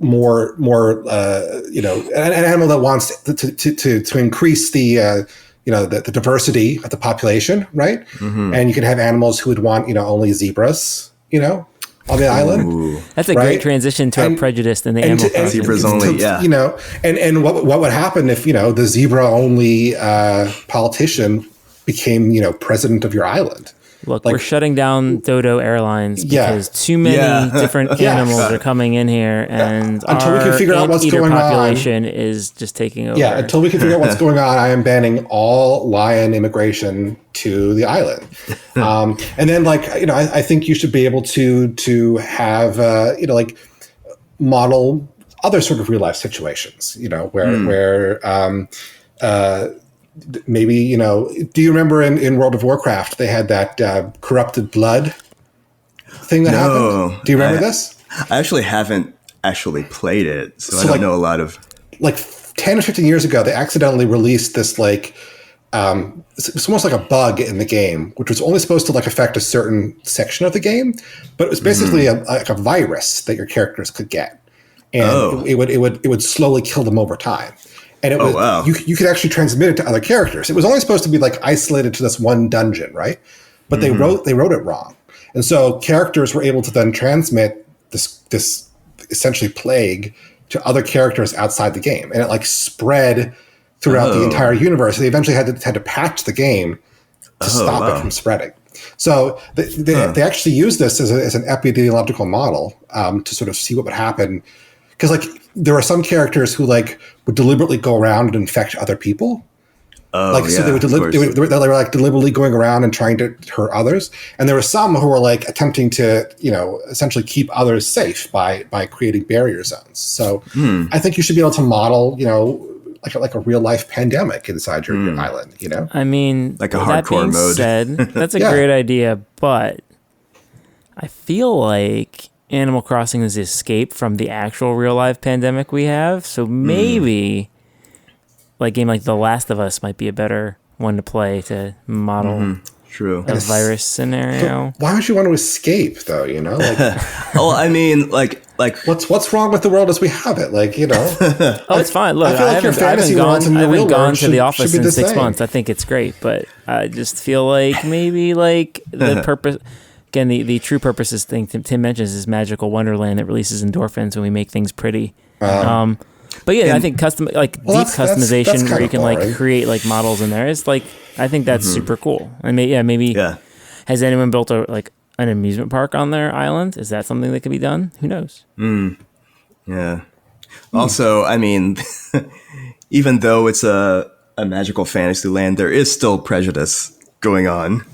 more an animal that wants to increase the the diversity of the population, right? And you can have animals who would want only zebras, on the island. That's a great transition to our prejudice in the animal zebras only, and what would happen if the zebra only politician became president of your island? Look, we're shutting down Dodo Airlines because too many different animals are coming in here, and until we can figure out what's going population is just taking over. Yeah, until we can figure out what's going on, I am banning all lion immigration to the island. And then, I think you should be able to have model other sort of real life situations. Where maybe do you remember in World of Warcraft they had that corrupted blood thing that happened? Do you remember this? I actually haven't played it, so I don't know a lot of 10 or 15 years ago. They accidentally released this it's almost like a bug in the game, which was only supposed to affect a certain section of the game, but it was basically a virus that your characters could get, and it would slowly kill them over time. And it was you could actually transmit it to other characters. It was only supposed to be isolated to this one dungeon, right? But they wrote it wrong, and so characters were able to then transmit this essentially plague to other characters outside the game, and it spread throughout the entire universe. They eventually had to patch the game to stop it from spreading. So they actually used this as an epidemiological model to sort of see what would happen. Because there are some characters who would deliberately go around and infect other people. So they were deliberately going around and trying to hurt others. And there were some who were attempting to essentially keep others safe by creating barrier zones. So I think you should be able to model like a real life pandemic inside your island. I mean, like a hardcore mode. Said, that's a great idea, but I feel like Animal Crossing is the escape from the actual real life pandemic we have. So maybe a game like The Last of Us might be a better one to play to model a virus scenario. So why would you want to escape though? Well, I mean, what's wrong with the world as we have it? Oh, it's fine. Look, I haven't gone to the office in 6 months. I think it's great, but I just feel maybe the purpose. Again, the true purpose is thing Tim mentions is magical wonderland that releases endorphins when we make things pretty. But I think deep customization where you can create models in there is I think that's super cool. And maybe has anyone built an amusement park on their island? Is that something that could be done? Who knows? Yeah. Also, I mean, even though it's a magical fantasy land, there is still prejudice going on.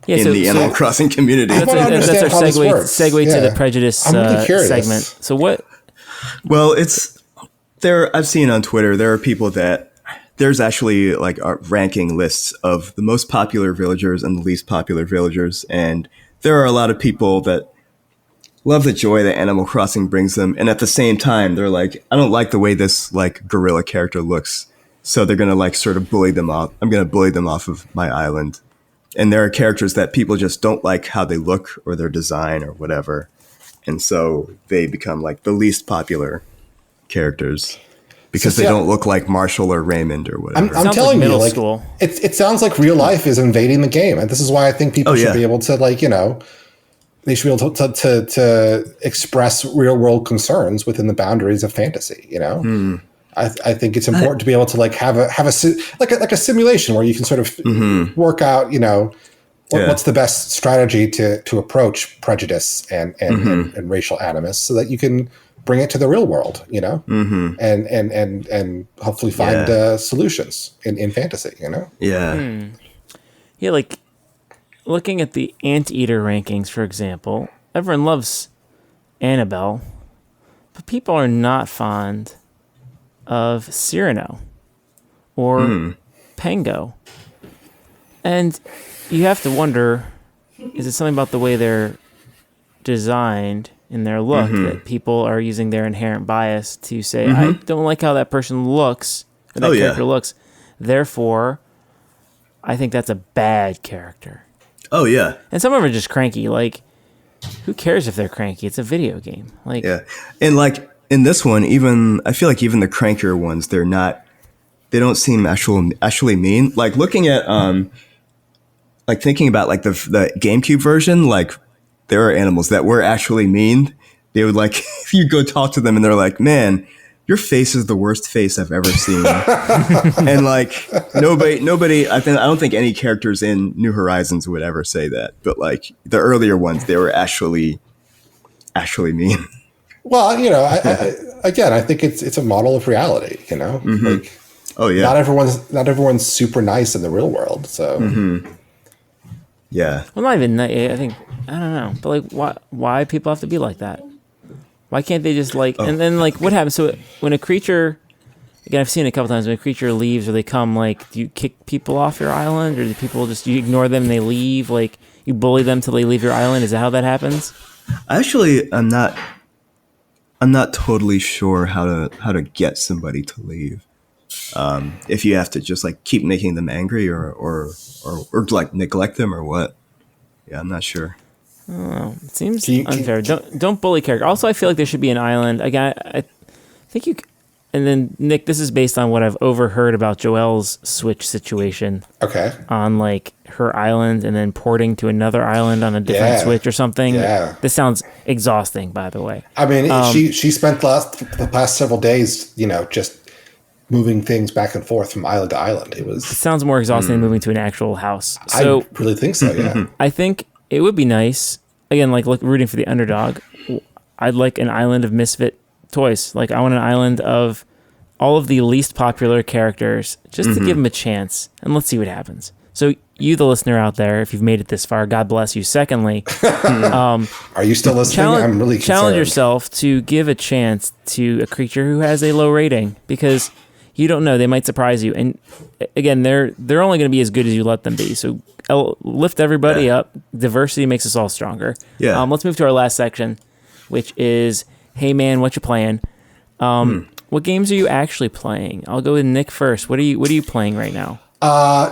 In the Animal Crossing community. That's our segue to the prejudice segment. So what? Well, I've seen on Twitter, there are people there's actually ranking lists of the most popular villagers and the least popular villagers. And there are a lot of people that love the joy that Animal Crossing brings them. And at the same time, they're I don't like the way this gorilla character looks. So they're going to sort of bully them off. I'm going to bully them off of my island. And there are characters that people just don't like how they look or their design or whatever. And so they become the least popular characters because they don't look like Marshall or Raymond or whatever. I'm telling you, it sounds like real life is invading the game. And this is why I think people should be able to, they should be able to express real world concerns within the boundaries of fantasy, I think it's important to be able to have a simulation where you can sort of work out, what's the best strategy to approach prejudice and racial animus so that you can bring it to the real world, and hopefully find solutions in fantasy, Yeah, looking at the Anteater rankings, for example, everyone loves Annabelle, but people are not fond of Cyrano or Pango. And you have to wonder, is it something about the way they're designed in their look that people are using their inherent bias to say, I don't like how that person looks, or that character looks, therefore I think that's a bad character. Oh yeah. And some of them are just cranky. Like, who cares if they're cranky? It's a video game. Like, yeah. And like in this one, even I feel like even the crankier ones, they don't seem actually mean. Like looking at like thinking about like the GameCube version, like there are animals that were actually mean. They would like you go talk to them and they're like, "Man, your face is the worst face I've ever seen." And like nobody I don't think any characters in New Horizons would ever say that. But like the earlier ones, they were actually mean. Well, I think it's a model of reality, Like, oh yeah. Not everyone's super nice in the real world. So yeah. Well, not even that. I think I don't know, but like, why people have to be like that? Why can't they just like? And then like, what happens? So when a creature, again, I've seen it a couple times. When a creature leaves or they come, like, do you kick people off your island, or do people just you ignore them and they leave? Like, you bully them till they leave your island? Is that how that happens? Actually, I'm not totally sure how to get somebody to leave. If you have to just like keep making them angry or like neglect them or what. Yeah, I'm not sure. Oh, it seems unfair. Don't bully character. Also, I feel like there should be an island. Again, I think you. And then Nick, this is based on what I've overheard about Joelle's Switch situation. okay, On like her island and then porting to another island on a different Switch or something. Yeah. This sounds exhausting, by the way. I mean, she spent the past several days, just moving things back and forth from island to island. It sounds more exhausting than moving to an actual house. So I really think so. Yeah. I think it would be nice. Again, like rooting for the underdog. I'd like an island of misfit toys. Like I want an island of all of the least popular characters just to give them a chance and let's see what happens. So you, the listener out there, if you've made it this far, God bless you. Secondly, are you still listening? I'm really concerned. Challenge yourself to give a chance to a creature who has a low rating because you don't know, they might surprise you. And again, they're only going to be as good as you let them be. So lift everybody up. Diversity makes us all stronger. Yeah. Let's move to our last section, which is, hey man, what you playing? What games are you actually playing? I'll go with Nick first. What are you playing right now?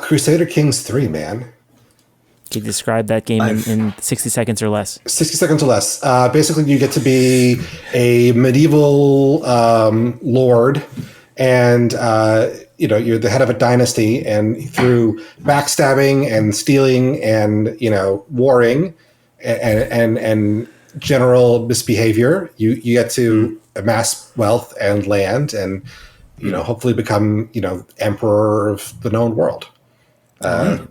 Crusader Kings 3, man. Can you describe that game in 60 seconds or less? 60 seconds or less. Basically, you get to be a medieval lord, and you're the head of a dynasty, and through backstabbing and stealing and warring and general misbehavior, you get to amass wealth and land, and hopefully become emperor of the known world. Yeah.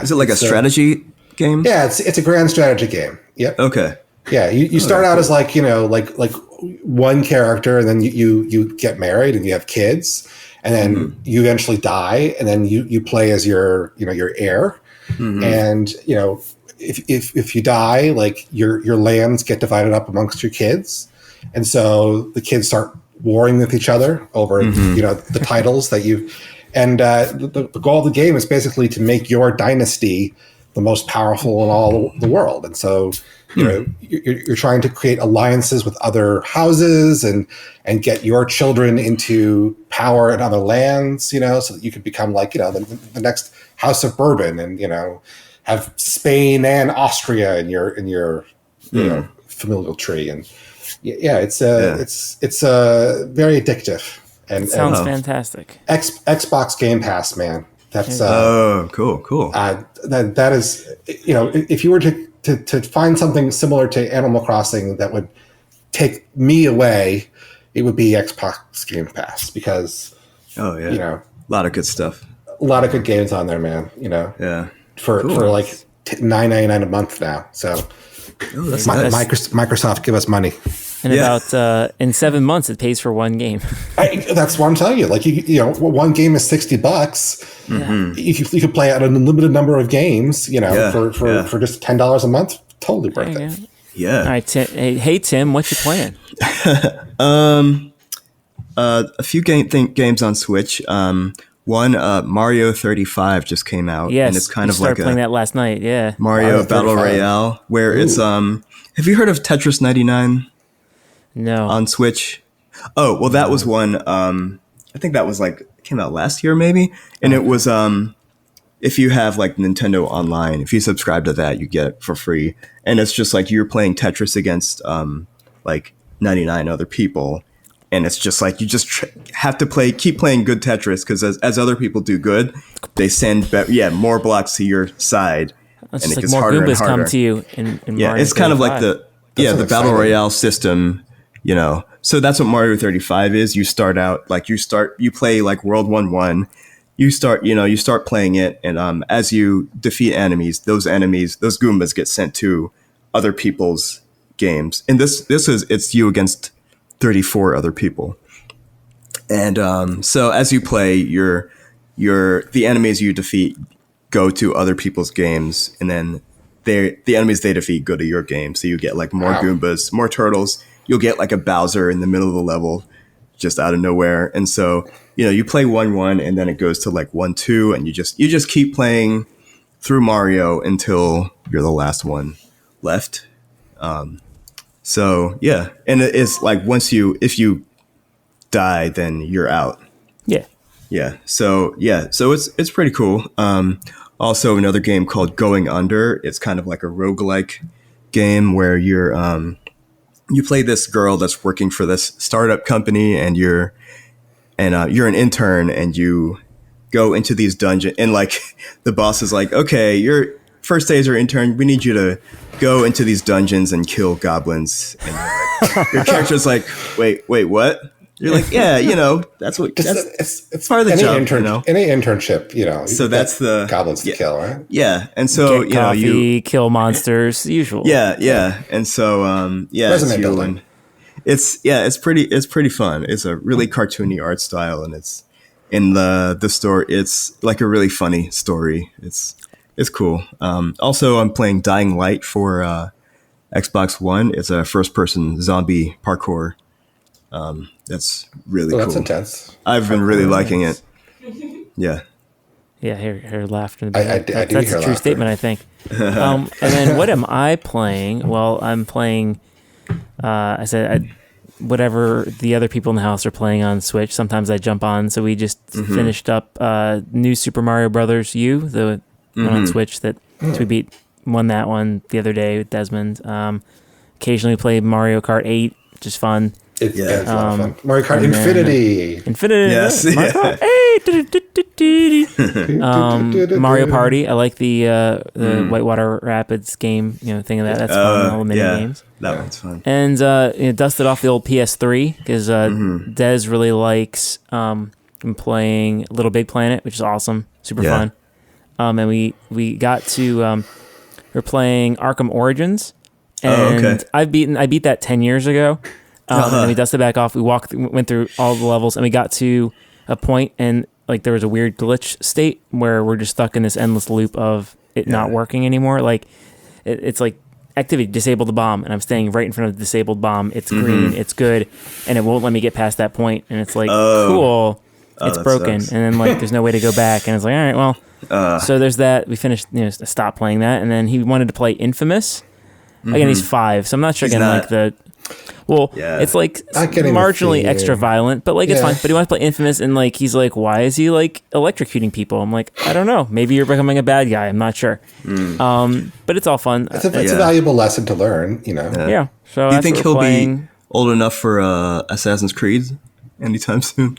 Is it like a strategy game? Yeah, it's a grand strategy game. Yep. Okay. Yeah, you start out as like one character, and then you get married and you have kids, and then you eventually die, and then you play as your heir, and if you die, like your lands get divided up amongst your kids, and so the kids start warring with each other over the titles that you. And the goal of the game is basically to make your dynasty the most powerful in all the world. And so, you're trying to create alliances with other houses and get your children into power in other lands, so that you could become like, the next House of Bourbon, and, have Spain and Austria in your familial tree. And it's very addictive. And sounds fantastic. Xbox Game Pass, man. That's cool. That is, if you were to find something similar to Animal Crossing that would take me away, it would be Xbox Game Pass, because a lot of good stuff, a lot of good games on there, man. For like $9.99 a month now. So that's nice. Microsoft, give us money. And about in 7 months, it pays for one game. That's what I'm telling you. Like one game is $60. You could play an unlimited number of games. For just $10 a month, totally worth it. Yeah. All right, hey Tim, what you playing? A few games on Switch. One, Mario 35 just came out. Yes, and it's kind of like playing that last night. Yeah, Mario Battle Royale, where it's Have you heard of Tetris 99? No. On Switch? Oh, well, that was one. I think that was came out last year maybe, and it was if you have like Nintendo Online, if you subscribe to that, you get it for free. And it's just like you're playing Tetris against like 99 other people. And it's just like you just have to keep playing good Tetris, because as other people do good, they send more blocks to your side. It's and just it gets more harder Goombas and harder. Come to you in yeah, Mario it's kind of like 35. the Battle Royale system, you know. So that's what Mario 35 is. You start out like you play like World 1-1. You start playing it, and as you defeat enemies, those Goombas get sent to other people's games. And it's you against 34 other people. And so as you play, the enemies you defeat go to other people's games, and then the enemies they defeat go to your game. So you get like more Goombas, more turtles. You'll get like a Bowser in the middle of the level, just out of nowhere. And so, you play 1-1, and then it goes to like 1-2, and you just keep playing through Mario until you're the last one left. So yeah, and it's like if you die, then you're out. Yeah. So it's pretty cool. Also another game called Going Under. It's kind of like a roguelike game where you play this girl that's working for this startup company, and you're an intern, and you go into these dungeons, and like the boss is like, okay, your first day as your intern, we need you to go into these dungeons and kill goblins. And you're like, your character's like, wait, what? You're like, yeah, that's what it's part of the job. Any internship, So that's the goblins to kill, right? Yeah, and so Get coffee, you kill monsters, usual. Yeah, and so resume building. It's pretty fun. It's a really cartoony art style, and it's in the story. It's like a really funny story. It's cool. Also, I'm playing Dying Light for Xbox One. It's a first-person zombie parkour. That's really cool. That's intense. I've been really liking it. Yeah. Yeah, her laughter. That's a true statement, I think. And then what am I playing? Well, I'm playing. Whatever the other people in the house are playing on Switch. Sometimes I jump on. So we just finished up New Super Mario Brothers U, the one on Switch that we won that one the other day with Desmond. Occasionally play Mario Kart 8, which is fun. It's a lot of fun. Mario Kart Infinity. Yes. Mario Kart 8. Mario Party. I like the Whitewater Rapids game, thing of that. That's fun. All the mini games. That one's fun. And dusted off the old PS3 because Des really likes playing Little Big Planet, which is awesome, super fun. And we got to we're playing Arkham Origins, and I beat that 10 years ago. And then we dusted back off. We went through all the levels, and we got to a point, and like there was a weird glitch state where we're just stuck in this endless loop of it not working anymore. Like it's like activity, disable the bomb, and I'm standing right in front of the disabled bomb. It's green, it's good, and it won't let me get past that point. And it's like, cool, it's broken, sucks. and then like there's no way to go back. And it's like, all right, well, so there's that. We finished, stopped playing that, and then he wanted to play Infamous. Again, he's 5, so I'm not sure. It's like marginally extra violent, but like it's fine. But he wants to play Infamous, and like he's like, why is he like electrocuting people? I'm like, I don't know. Maybe you're becoming a bad guy. I'm not sure. But it's all fun. It's a valuable lesson to learn, Yeah. So do you think he'll be old enough for Assassin's Creed anytime soon?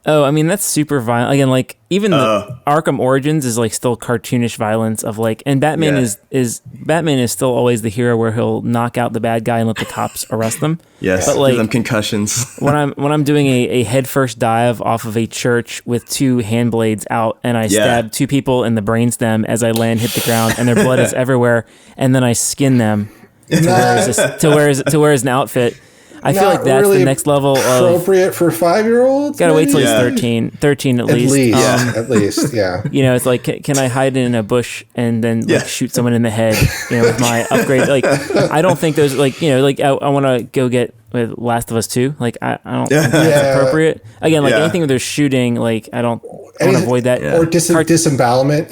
Oh, I mean, that's super violent. Again, like even the Arkham Origins is like still cartoonish violence of like, and Batman is still always the hero where he'll knock out the bad guy and let the cops arrest them. Yes, but like give them concussions. when I'm doing a headfirst dive off of a church with 2 hand blades out, and I stab 2 people in the brainstem as I land, hit the ground, and their blood is everywhere, and then I skin them to wear as an outfit. I feel like that's really the next level appropriate for 5-year-olds. Gotta wait till he's 13 at least. At least, yeah. It's like, can I hide in a bush and then like shoot someone in the head? With my upgrade. Like, I don't think those I want to go get with Last of Us 2. Like, I don't think that's appropriate. Again, like anything where there's shooting, like I want to avoid that. Or disembowelment,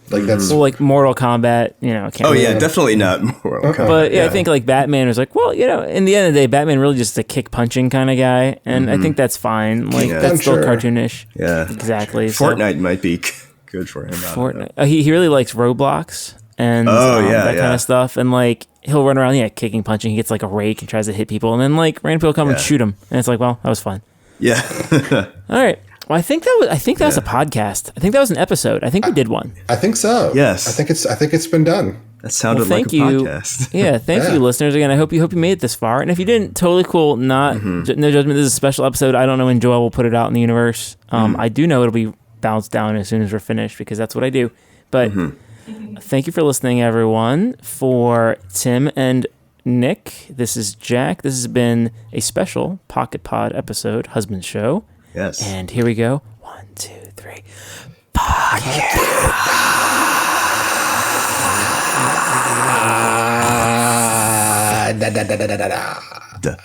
like that's like Mortal Kombat. Can't definitely not Mortal Kombat. But I think like Batman was like, well, in the end of the day, Batman really just a kick punching kind of guy, and I think that's fine. Like that's still cartoonish. Yeah, exactly. Fortnite might be Good for him. Fortnite. He really likes Roblox and that kind of stuff. And like he'll run around, kicking, punching. He gets like a rake and tries to hit people, and then like random people come and shoot him. And it's like, well, that was fun. Yeah. All right. Well, I think that was a podcast. I think that was an episode. I think we did one. I think so. Yes. I think it's been done. That sounded like a podcast. Yeah, thank you, listeners. Again, I hope you made it this far. And if you didn't, totally cool. No judgment. This is a special episode. I don't know when Joel will put it out in the universe. I do know it'll be bounced down as soon as we're finished because that's what I do. But thank you for listening, everyone. For Tim and Nick, this is Jack. This has been a special Pocket Pod episode, Husband Show. Yes. And here we go. 1, 2, 3. Pocket Pod. Da, da, da, da, da, da.